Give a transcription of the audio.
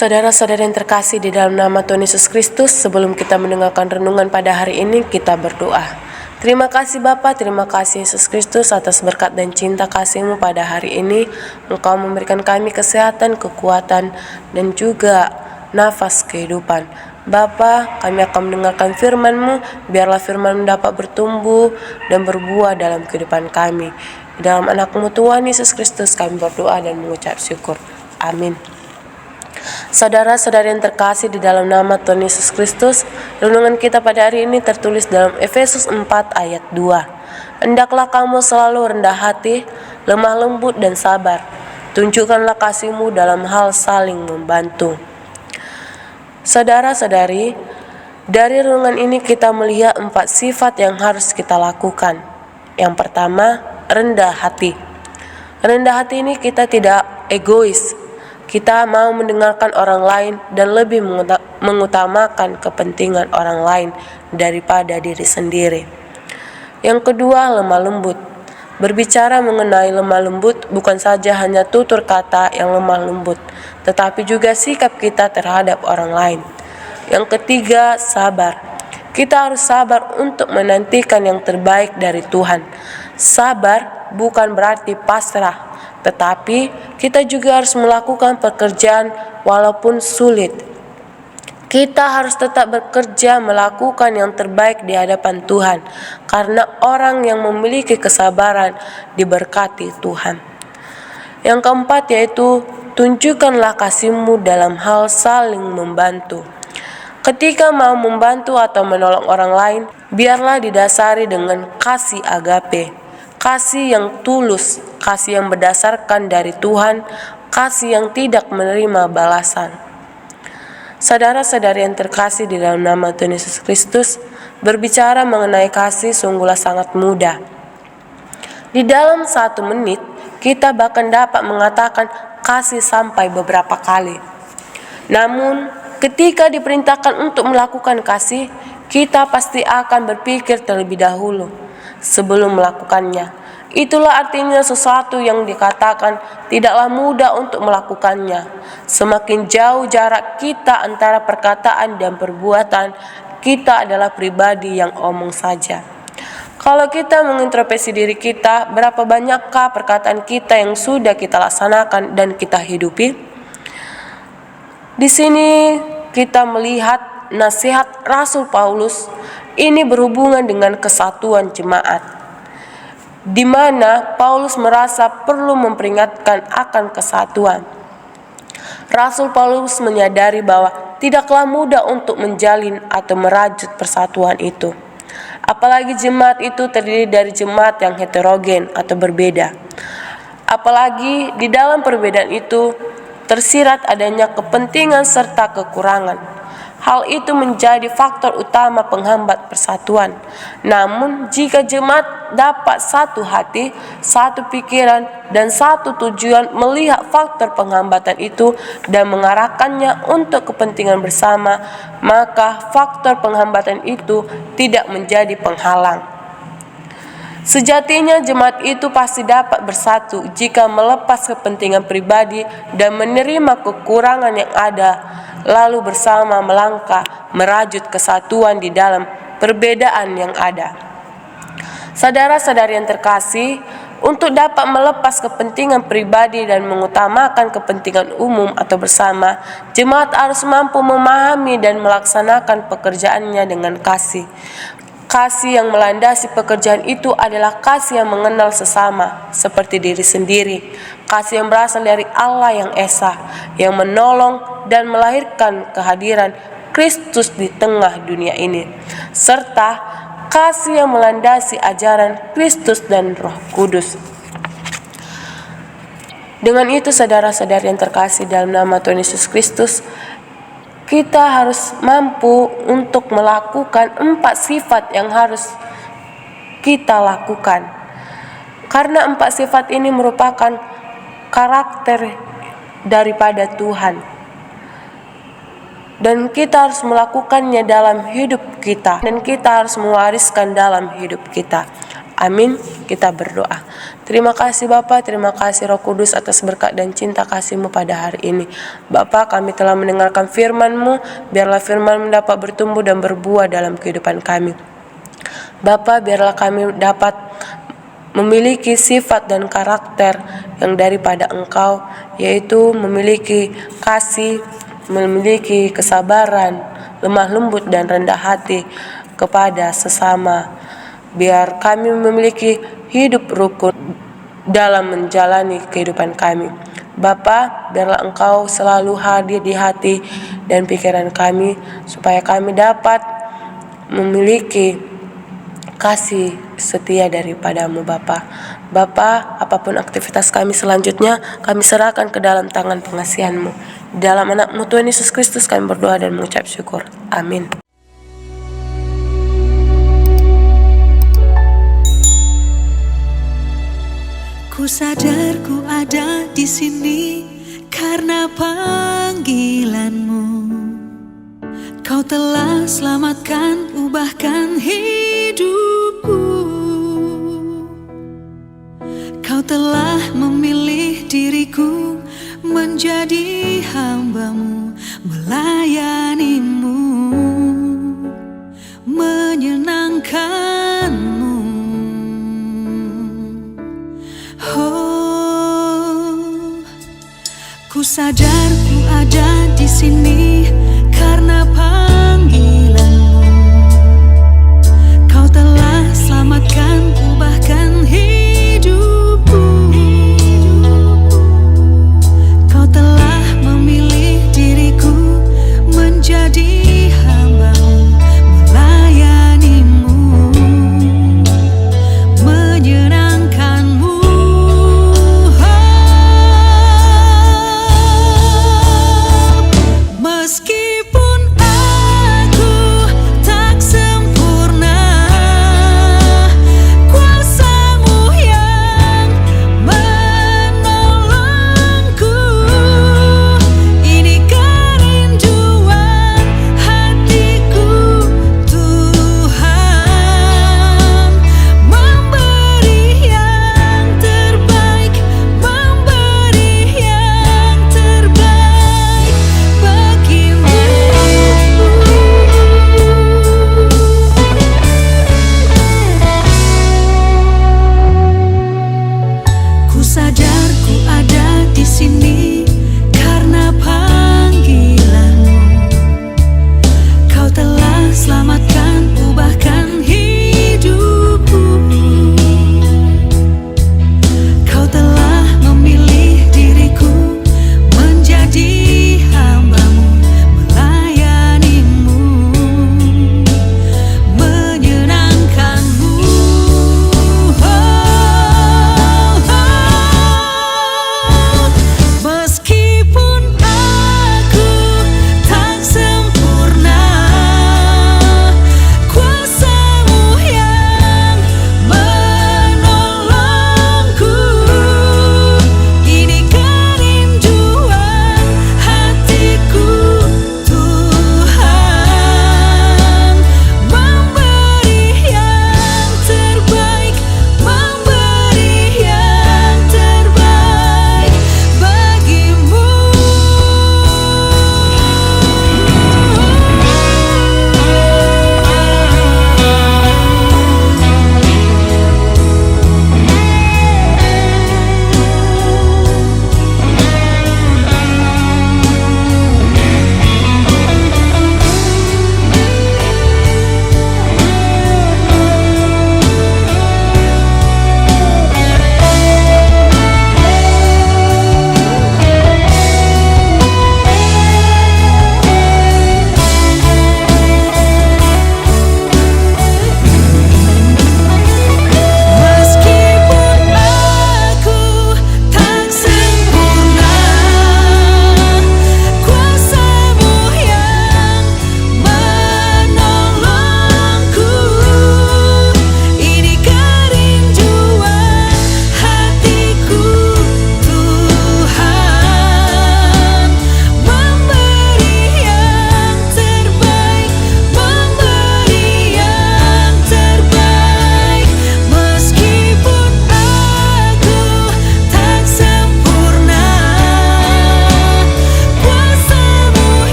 Saudara-saudara yang terkasih di dalam nama Tuhan Yesus Kristus, sebelum kita mendengarkan renungan pada hari ini, kita berdoa. Terima kasih Bapa, terima kasih Yesus Kristus atas berkat dan cinta kasih-Mu pada hari ini. Engkau memberikan kami kesehatan, kekuatan, dan juga nafas kehidupan. Bapa, kami akan mendengarkan firman-Mu, biarlah firman-Mu dapat bertumbuh dan berbuah dalam kehidupan kami. Di dalam anak-Mu Tuhan Yesus Kristus kami berdoa dan mengucap syukur. Amin. Saudara-saudari yang terkasih di dalam nama Tuhan Yesus Kristus, renungan kita pada hari ini tertulis dalam Efesus 4 ayat 2. Hendaklah kamu selalu rendah hati, lemah lembut dan sabar. Tunjukkanlah kasih-Mu dalam hal saling membantu. Saudara-saudari, dari renungan ini kita melihat 4 sifat yang harus kita lakukan. Yang pertama, rendah hati. Rendah hati ini kita tidak egois. Kita mau mendengarkan orang lain dan lebih mengutamakan kepentingan orang lain daripada diri sendiri. Yang kedua, lemah lembut. Berbicara mengenai lemah lembut bukan saja hanya tutur kata yang lemah lembut, tetapi juga sikap kita terhadap orang lain. Yang ketiga, sabar. Kita harus sabar untuk menantikan yang terbaik dari Tuhan. Sabar bukan berarti pasrah, tetapi kita juga harus melakukan pekerjaan walaupun sulit. Kita harus tetap bekerja melakukan yang terbaik di hadapan Tuhan, karena orang yang memiliki kesabaran diberkati Tuhan. Yang keempat yaitu tunjukkanlah kasih-Mu dalam hal saling membantu. Ketika mau membantu atau menolong orang lain, biarlah didasari dengan kasih agape. Kasih yang tulus, kasih yang berdasarkan dari Tuhan, kasih yang tidak menerima balasan. Saudara-saudari yang terkasih di dalam nama Tuhan Yesus Kristus, berbicara mengenai kasih sungguhlah sangat mudah. Di dalam 1 menit, kita bahkan dapat mengatakan kasih sampai beberapa kali. Namun, ketika diperintahkan untuk melakukan kasih, kita pasti akan berpikir terlebih dahulu sebelum melakukannya. Itulah artinya sesuatu yang dikatakan tidaklah mudah untuk melakukannya. Semakin jauh jarak kita antara perkataan dan perbuatan, kita adalah pribadi yang omong saja. Kalau kita mengintrospeksi diri kita, berapa banyakkah perkataan kita yang sudah kita laksanakan dan kita hidupi? Di sini kita melihat nasihat Rasul Paulus ini berhubungan dengan kesatuan jemaat, di mana Paulus merasa perlu memperingatkan akan kesatuan. Rasul Paulus menyadari bahwa tidaklah mudah untuk menjalin atau merajut persatuan itu. Apalagi jemaat itu terdiri dari jemaat yang heterogen atau berbeda. Apalagi di dalam perbedaan itu tersirat adanya kepentingan serta kekurangan. Hal itu menjadi faktor utama penghambat persatuan. Namun, jika jemaat dapat satu hati, satu pikiran, dan satu tujuan melihat faktor penghambatan itu dan mengarahkannya untuk kepentingan bersama, maka faktor penghambatan itu tidak menjadi penghalang. Sejatinya jemaat itu pasti dapat bersatu jika melepas kepentingan pribadi dan menerima kekurangan yang ada, lalu bersama melangkah merajut kesatuan di dalam perbedaan yang ada. Saudara-saudari yang terkasih, untuk dapat melepas kepentingan pribadi dan mengutamakan kepentingan umum atau bersama, jemaat harus mampu memahami dan melaksanakan pekerjaannya dengan kasih. Kasih yang melandasi pekerjaan itu adalah kasih yang mengenal sesama seperti diri sendiri. Kasih yang berasal dari Allah yang Esa, yang menolong dan melahirkan kehadiran Kristus di tengah dunia ini, serta kasih yang melandasi ajaran Kristus dan Roh Kudus. Dengan itu, saudara-saudari yang terkasih dalam nama Tuhan Yesus Kristus, kita harus mampu untuk melakukan 4 sifat yang harus kita lakukan. Karena 4 sifat ini merupakan karakter daripada Tuhan. Dan kita harus melakukannya dalam hidup kita. Dan kita harus mewariskan dalam hidup kita. Amin. Kita berdoa. Terima kasih Bapa, terima kasih Roh Kudus atas berkat dan cinta kasih-Mu pada hari ini. Bapa, kami telah mendengarkan firman-Mu, biarlah firman-Mu dapat bertumbuh dan berbuah dalam kehidupan kami. Bapa, biarlah kami dapat memiliki sifat dan karakter yang daripada Engkau, yaitu memiliki kasih, memiliki kesabaran, lemah lembut dan rendah hati kepada sesama. Biar kami memiliki hidup rukun dalam menjalani kehidupan kami. Bapa, biarlah Engkau selalu hadir di hati dan pikiran kami, supaya kami dapat memiliki kasih setia daripadamu Bapa. Bapa, apapun aktivitas kami selanjutnya, kami serahkan ke dalam tangan pengasihan-Mu. Di dalam anak-Mu Tuhan Yesus Kristus kami berdoa dan mengucap syukur. Amin. Ku sadar ku ada di sini karena panggilan-Mu. Kau telah selamatkan, ubahkan hidupku. Kau telah memilih diriku menjadi hamba-Mu, melayani-Mu, menyenangkan-Mu. Oh, ku sadar ku ada di sini karena